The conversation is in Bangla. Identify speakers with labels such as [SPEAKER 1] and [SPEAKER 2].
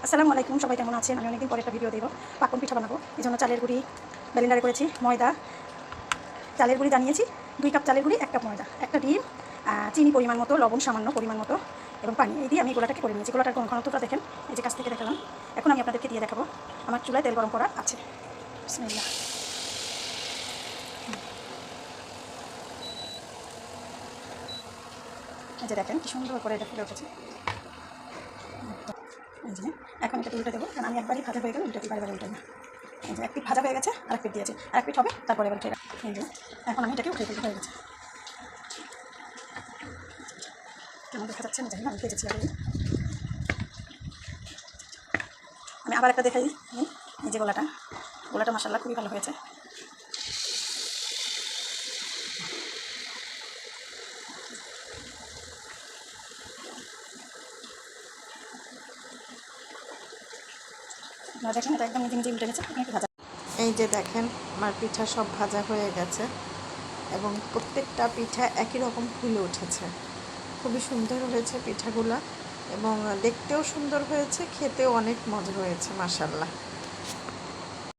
[SPEAKER 1] আসসালামু আলাইকুম, সবাই কেমন আছেন? আমি অনেকদিন পরে একটা ভিডিও দেব। পাকন পিঠা বানাবো, এই জন্য চালের গুঁড়ি ব্লেন্ডারে করেছি, ময়দা, চালের গুঁড়ি জানিয়েছি 2 কাপ চালের গুঁড়ি, 1 কাপ ময়দা, একটা ডিম, চিনি পরিমাণ মতো, লবণ সামান্য পরিমাণ মতো এবং পানি, এই দিয়ে আমি গোলাটাকে করে নিয়েছি। গোলাটার ঘনত্বটা দেখেন, এই যে কাছ থেকে দেখালাম। এখন আমি আপনাদেরকে দিয়ে দেখাবো। আমার চুলায় তেল গরম করা আছে। বিসমিল্লাহ। এই যে দেখেন কি সুন্দর করে এটা ফুলে উঠেছে। এই যে এখন এটা উল্টে দেবো, কারণ আমি একবারই ভাজা হয়ে গেলে উল্টে বারে উল্টে না। এই যে এক পিঠ ভাজা হয়ে গেছে, আর এক পিঠ দিয়েছি, আর এক পিঠ হবে, তারপরে এবার উঠে। এই যে এখন আমি এটাকে উঠে ফেলতে হয়ে গেছে। কেমন দেখা যাচ্ছে না জানি না, আমি ভেজেছি আগে। আমি আবার একটা দেখাই। এই যে গোলাটা মাশাআল্লাহ খুবই ভালো হয়েছে। দেখেন এটা একদম নিজে নিজে উল্টে গেছে, একটু ভাজা।
[SPEAKER 2] এই যে দেখেন আমার পিঠা সব ভাজা হয়ে গেছে এবং প্রত্যেকটা পিঠা একই রকম ফুলে উঠেছে। খুবই সুন্দর হয়েছে পিঠাগুলা এবং দেখতেও সুন্দর হয়েছে, খেতেও অনেক মজা হয়েছে মাশাআল্লাহ।